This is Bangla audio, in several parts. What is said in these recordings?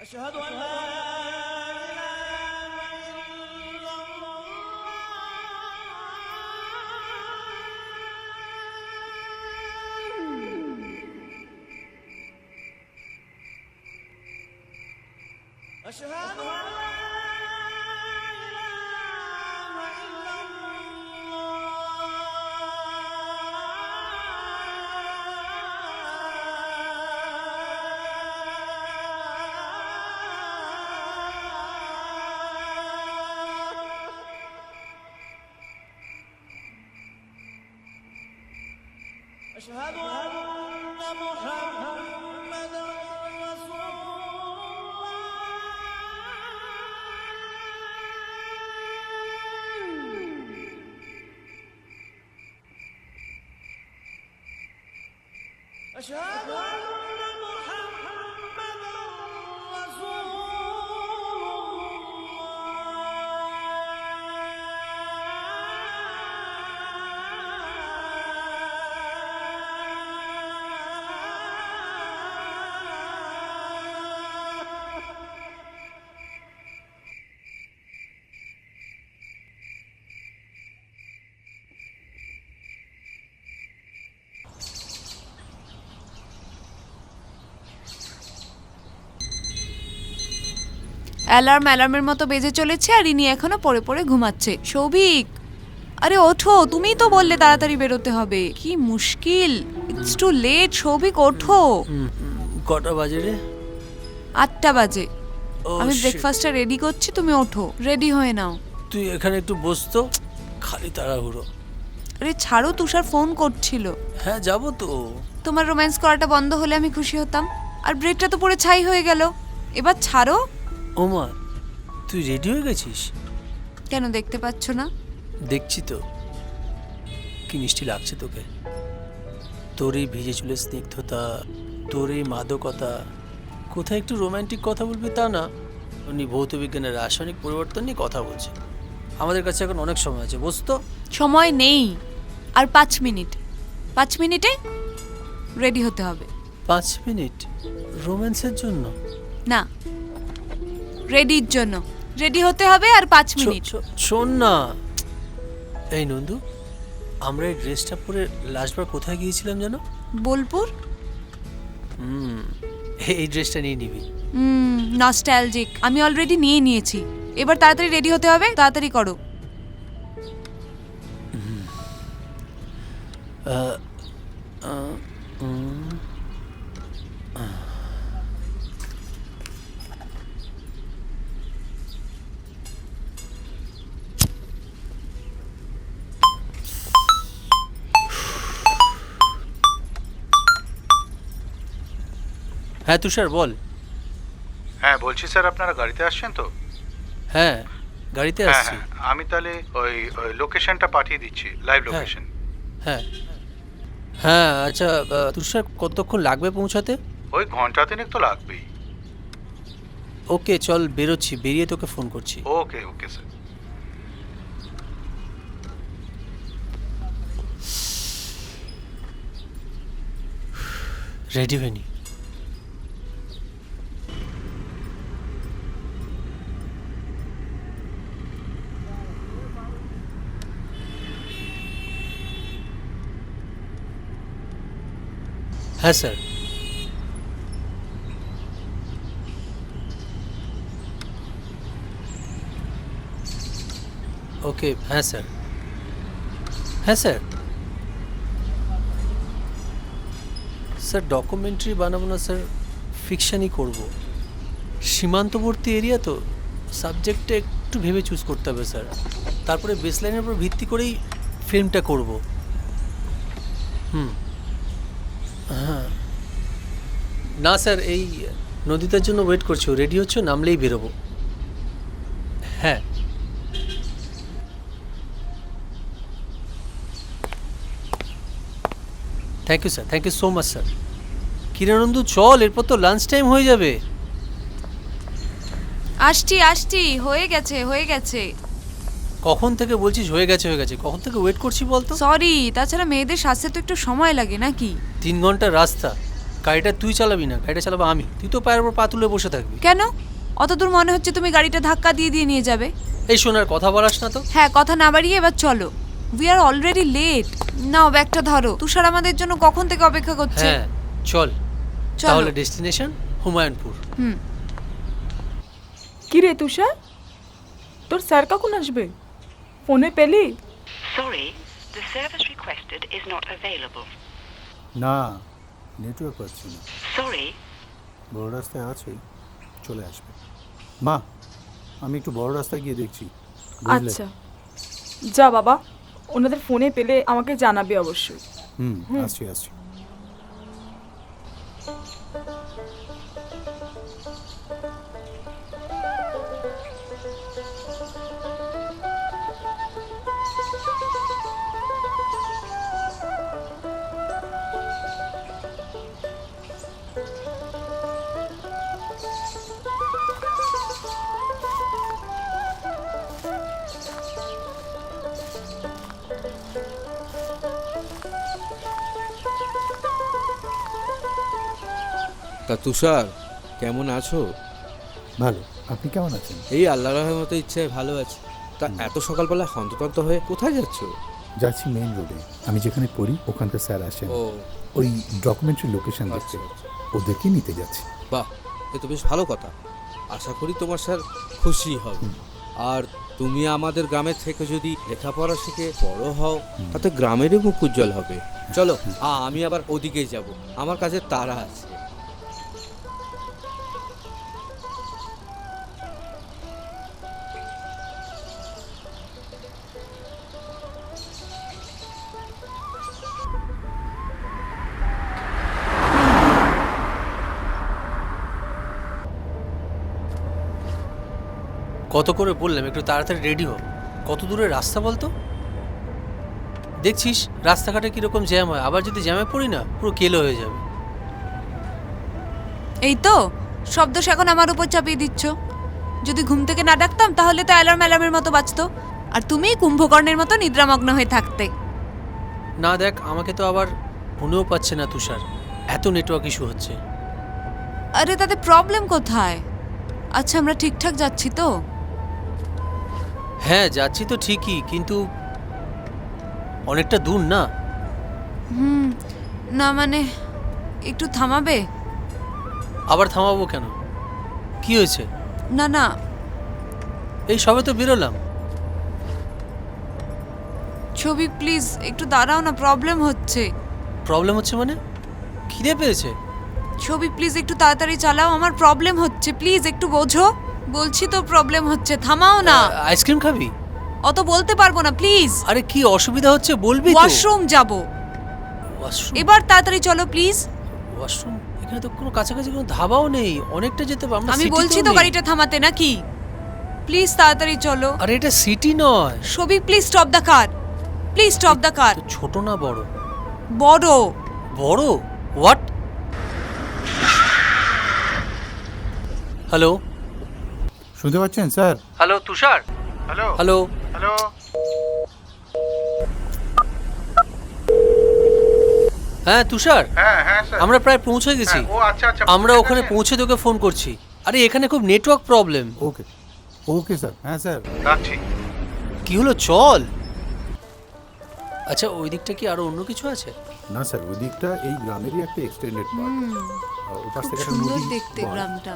أشهد أن لا أشهد أن أشهد أن محمدًا رسول الله أشهد أن محمدًا رسول অ্যালার্মের মতো বেজে চলেছে আর ইনি এখনো পড়ে পড়ে ঘুমাচ্ছে। সৌভিক, আরে ওঠো, তুমিই তো বললে তাড়াতাড়ি বেরোতে হবে। কি মুশকিল, ইটস টু লেট। সৌভিক ওঠো। কটা বাজে রে? 8টা বাজে। আমি ব্রেকফাস্টটা রেডি করছি, তুমি ওঠো, রেডি হয়ে নাও। তুই এখানে একটু বস তো, খালি তাড়াহুড়ো। আরে ছাড়ো, তুষার ফোন করছিল। হ্যাঁ যাবো তো। তোমার রোম্যান্স করাটা বন্ধ হলে আমি খুশি হতাম। আর ব্রেকটা তো পুরো ছাই হয়ে গেল, এবার ছাড়ো। ওমা, তুই রেডি হয়ে গেছিস? কেন, দেখতে পাচ্ছ না? দেখছি তো। কি মিষ্টি লাগছে তোকে। তোর এই ভিজে চুলের স্নিগ্ধতা, তোর এই মাদকতা। কোথায় একটু রোমান্টিক কথা বলবি তা না, উনি ভৌত বিজ্ঞানের রাসায়নিক পরিবর্তন নিয়ে কথা বলছে। আমাদের কাছে এখন অনেক সময় আছে, বুঝ তো। সময় নেই, আর 5 মিনিট। 5 মিনিটে রেডি হতে হবে। 5 মিনিট রোম্যান্সের জন্য? না, রেডির জন্য। রেডি হতে হবে আর 5 মিনিট। শোন না, এই নন্দু, আমরা এই ড্রেসটা পরে লাস্টবার কোথায় গিয়েছিলাম জানো? বোলপুর। এই ড্রেসটা নিয়ে নিবি। নস্টালজিক। আমি অলরেডি নিয়ে নিয়েছি। এবার তাড়াতাড়ি রেডি হতে হবে, তাড়াতাড়ি করো। হ্যাঁ তুষার, বল। হ্যাঁ বলছি স্যার, আপনারা গাড়িতে আসছেন তো? হ্যাঁ গাড়িতে হ্যাঁ আসছি। হ্যাঁ, আমি তাহলে ওই লোকেশনটা পাঠিয়ে দিচ্ছি, লাইভ লোকেশন। হ্যাঁ হ্যাঁ আচ্ছা, তুষার কতক্ষণ লাগবে পৌঁছাতে? ওই ঘন্টা তিনেক তো লাগবেই। ওকে চল, বেরোচ্ছি, বেরিয়ে তোকে ফোন করছি। ওকে ওকে স্যার। রেডি হয়নি? হ্যাঁ স্যার। ওকে, হ্যাঁ স্যার। হ্যাঁ স্যার। স্যার ডকুমেন্টারি বানাবো না স্যার, ফিকশনই করব। সীমান্তবর্তী এরিয়া তো, সাবজেক্টটা একটু ভেবে চুজ করতে হবে স্যার। তারপরে বেসলাইনের উপর ভিত্তি করেই ফিল্মটা করব। হ্যাঁ না স্যার, এই নদীতার জন্য ওয়েট করছি, ও রেডি হচ্ছে, নামলেই বেরোবো। হ্যাঁ, thank you sir, thank you so much sir. Kirnendu চল, এরপর তো লাঞ্চ টাইম হয়ে যাবে। আসছি আসছি, হয়ে গেছে হয়ে গেছে। কখন থেকে বলছিস হয়ে গেছে হয়ে গেছে, কখন থেকে ওয়েট করছি বলতো? সরি, তাছাড়া মেয়েদের সাজতে তো একটু সময় লাগে নাকি? 3 ঘন্টার রাস্তা, গাড়িটা তুই চালাবি না, গাড়িটা চালাবো আমি। তুই তো পায়ের উপর পা তুলে বসে থাকবি। কেন? অত দূর মনে হচ্ছে তুমি গাড়িটা ধাক্কা দিয়ে দিয়ে নিয়ে যাবে। এই শোনার কথা বলাস না তো। হ্যাঁ, কথা না বাড়িয়ে এবার চলো। We are already late. নাও ব্যাগটা ধরো, তুষার আমাদের জন্য কখন থেকে অপেক্ষা করছে। হ্যাঁ চল, চলো। তাহলে ডেস্টিনেশন হুমায়ুনপুর। হুম। কি রে তুষার, তোর স্যার কখন আসবে? ফোনে পেলি? Sorry, the service requested is not available. না, নেটওয়ার্ক পাচ্ছি না। Sorry, বড় রাস্তায় আছে, চলে আসবে। মা, আমি একটু বড় রাস্তায় গিয়ে দেখছি, বুঝলে? আচ্ছা, যা বাবা, ওনাদের ফোনে পেলে আমাকে জানাবি অবশ্যই। আসছি আসছি। তা তুষার, কেমন আছো? ভালো, আপনি কেমন আছেন? এই আল্লাহ রহমতের ইচ্ছায় ভালো আছি। তা এত সকালবেলা হন্ততন্ত হয়ে কোথায় যাচ্ছ? যাচ্ছি মেইন রোডে, আমি যেখানে পড়ি ওখানকার স্যার আসেন, ও ওই ডকুমেন্টারি লোকেশন আচ্ছা দেখতে, আচ্ছা। ওদেরকে নিতে যাচ্ছি। বাহ, এ তো বেশ ভালো কথা। আশা করি তোমার স্যার খুশি হবে। আর তুমি আমাদের গ্রামের থেকে যদি লেখাপড়া শিখে বড় হও, তাতে গ্রামেরই মুখ উজ্জ্বল হবে। চলো, আমি আবার ওদিকেই যাব, আমার কাছে তাড়া আছে। কত করে বললাম একটু তাড়াতাড়ি রেডি হ। কত দূরের রাস্তা বলতো? দেখছিস রাস্তাঘাটে কিরকম জ্যাম হয়, আবার যদি জ্যামে পড়ি না পুরো কেলো হয়ে যাবে। এই তো সব দোষ এখন আমার উপর চাপিয়ে দিচ্ছ। যদি ঘুম থেকে না ডাকতাম তাহলে তো অ্যালার্ম অ্যালার্মের মতো বাজতো, আর তুমি কুম্ভকর্ণের মতো নিদ্রামগ্ন হয়ে থাকতে। না দেখ, আমাকে তো আবার মনেও পাচ্ছে না তুষার, এত নেটওয়ার্ক ইস্যু হচ্ছে। আরে তাতে প্রবলেম কোথায়? আচ্ছা, আমরা ঠিকঠাক যাচ্ছি তো? হ্যাঁ যাচ্ছি তো ঠিকই, কিন্তু অনেকটা দূর না? না মানে একটু থামাবে? আবার থামাবো কেন, কি হয়েছে? না না, এই সবে তো বেরোলাম। ছবি প্লিজ একটু দাঁড়াও না, প্রবলেম হচ্ছে। প্রবলেম হচ্ছে মানে? খিদে পেয়েছে? ছবি প্লিজ একটু তাড়াতাড়ি চালাও, আমার প্রবলেম হচ্ছে, প্লিজ একটু বোঝো। বলছি তো প্রবলেম হচ্ছে, থামাও না। আইসক্রিম খাবি? অত বলতে পারবো না, প্লিজ। আরে কি অসুবিধা হচ্ছে বলবি তো? ওয়াশরুম যাব, ওয়াশরুম? এবার তাড়াতাড়ি চলো প্লিজ। ওয়াশরুম? এখানে তো কোনো কাছাকাছি কোনো ধাবাও নেই, অনেকটা যেতে হবে। আমরা আমি সিটিতেও বলছি তো নেই। গাড়িটা থামাতে নাকি? প্লিজ তাড়াতাড়ি চলো। আরে এটা সিটি নয়। ছবি please stop the car, please stop the car. তো ছোট না বড়? বড়। বড়? হোয়াট? হ্যালো শুনতে পাচ্ছেন sir? Hello Tushar? Hello hello hello. হ্যাঁ তুষার, হ্যাঁ হ্যাঁ স্যার। আমরা প্রায় পৌঁছে গেছি। ও আচ্ছা আচ্ছা, আমরা ওখানে পৌঁছে তোকে ফোন করছি। আরে এখানে খুব নেটওয়ার্ক প্রবলেম। ওকে ওকে স্যার। হ্যাঁ স্যার। রাখছি। কি হলো, চল। আচ্ছা ওই দিকটা কি আরো অন্য কিছু আছে? না স্যার, ওই দিকটা এই গ্রামেরই একটা এক্সটেন্ডেড পার্ট। ওপাশ খুব থেকে একটা সুন্দর নদী দেখতে বয়। গ্রামটা।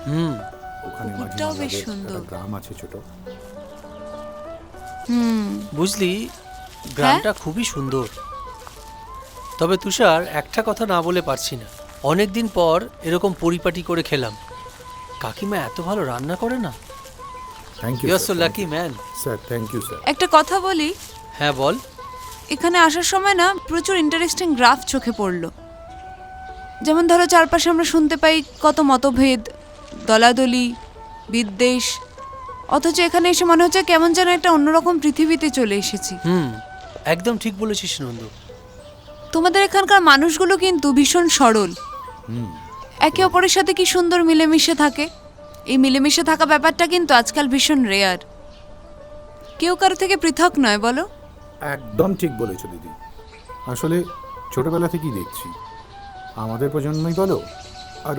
হুম। ওখানে মাঝে পুকুরটাও মাঝে বেশ আমাদের সুন্দর। একটা গ্রাম আছে ছোট। বুঝলি, গ্রামটা খুবই সুন্দর। তবে তুষার, একটা কথা না বলে পারছি না, অনেকদিন পর এরকম পরিপাটি করে খেলাম। কাকিমা এত ভালো রান্না করে না। Thank you you are so lucky man. Sir. Thank you sir. একটা কথা বলি, হ্যাঁ বল। এখানে আসার সময় না প্রচুর ইন্টারেস্টিং গ্রাফ চোখে পড়লো। যেমন ধরো চারপাশে আমরা শুনতে পাই কত মতভেদ, দলাদলি, বিদ্বেষ, অথচ এখানে এসে মনে হচ্ছে কেমন যেন একটা অন্যরকম পৃথিবীতে চলে এসেছি। একদম ঠিক বলেছিস নন্দু। তোমাদের এখানকার মানুষগুলো কিন্তু ভীষণ সরল, একে অপরের সাথে কি সুন্দর মিলেমিশে থাকে। এই মিলেমিশে থাকা ব্যাপারটা কিন্তু আজকাল ভীষণ রেয়ার। কেউ কারো থেকে পৃথক নয়, বলো? একদম ঠিক বলেছো দিদি। আসলে ছোটবেলা থেকেই দেখছি, আমাদের প্রজন্মই বলো আর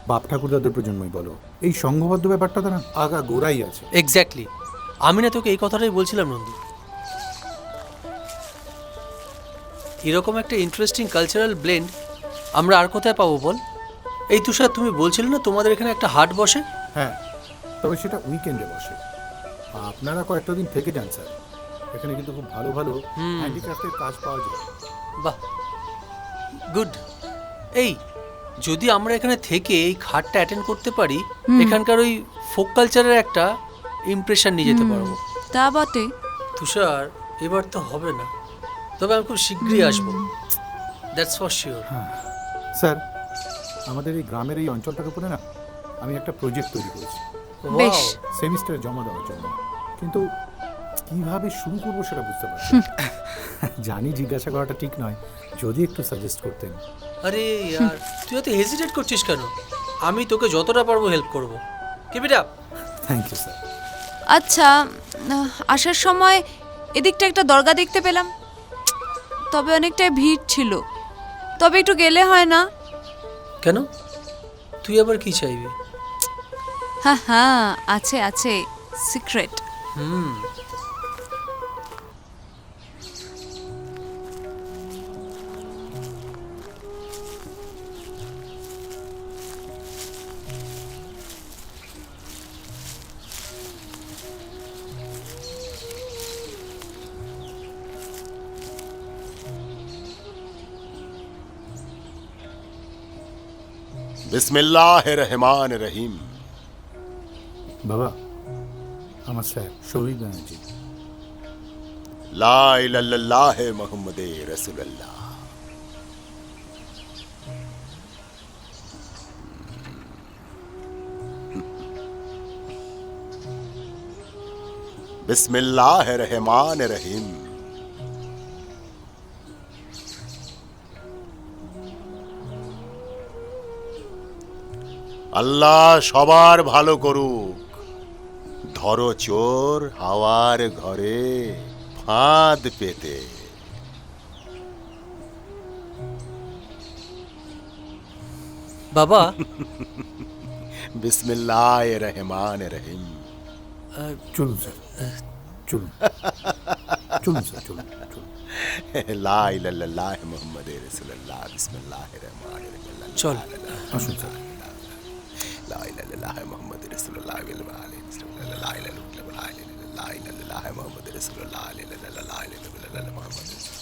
বাপ ঠাকুরদাদের প্রজন্মই বলো, এই সংঘবদ্ধ ব্যাপারটা তো না আগা গোড়াই আছে। এক্স্যাক্টলি, আমি না তোকে এই কথাটাই বলছিলাম নন্দু। এরকম একটা ইন্টারেস্টিং কালচারাল ব্লেন্ড আমরা আর কোথায় পাবো বল? এই তুষার, তুমি বলছিলে না তোমাদের এখানে একটা হাট বসে? হ্যাঁ, তবে সেটা উইকেন্ডে বসে। আপনারা কয়েকটা দিন থেকে যান স্যার, এখানে কিন্তু খুব ভালো ভালো হ্যান্ডিক্রাফটের কাজ পাওয়া যায়। বাহ, গুড। এই যদি আমরা এখানে থেকে এই হাটটা অ্যাটেন্ড করতে পারি, এখানকার ওই ফোক কালচারের একটা ইমপ্রেশন নিয়ে যেতে পারবো। তা বটে। তুষার, এবার তো হবে না, তবে আমি খুব শীঘ্রই আসবো, দ্যাটস ফর শিওর। স্যার, আমাদের এই গ্রামের এই অঞ্চলটার উপরে না আমি একটা প্রজেক্ট তৈরি করেছি বেশ। সেমিস্টারে জমা দেওয়ার জন্য, কিন্তু কিভাবে শুরু করবো সেটা বুঝতে পারছি না। জানি জিজ্ঞাসা করাটা ঠিক নয়, যদি একটু সাজেস্ট করতেন। আরে ইয়ার, তুই এত হেজিটেট করছিস কেন? আমি তোকে যতটা পারবো হেল্প করবো। Keep it up. Thank you sir. আচ্ছা, আসার সময় এদিকটা একটা দরগা দেখতে পেলাম, তবে অনেকটাই ভিড় ছিল। তবে একটু গেলে হয় না? কেন, তুই আবার কি চাইবি? হ্যাঁ হ্যাঁ, আছে আছে, সিক্রেট। बिस्मिल्लाहिर्रहमानिर्रहीम। বাবা, আমার স্যার শহীদ ব্যানার্জি। ला इलाहा इल्लल्लाह मुहम्मदे रसूलुल्लाह। बिस्मिल्लाहिर्रहमानिर्रहीम। আল্লাহ সবার ভালো করুক। ধরো চোর হাওয়ার ঘরে ফাঁদ পেতে। বাবা, বিসমিল্লাহির রহমানির রহিম। চলুন স্যার, চলুন চলুন স্যার, চলুন চলুন। লা ইলাহা ইল্লাল্লাহ মুহাম্মাদুর রাসূলুল্লাহ। বিসমিল্লাহির রহমানির রহিম। চল। আসুন স্যার। লা ইলাহা ইল্লাল্লাহ মুহাম্মাদুর রাসূলুল্লাহ। লা ইলাহা ইল্লাল্লাহ মুহাম্মাদুর রাসূলুল্লাহ। লা ইলাহা ইল্লাল্লাহ মুহাম্মাদুর রাসূলুল্লাহ।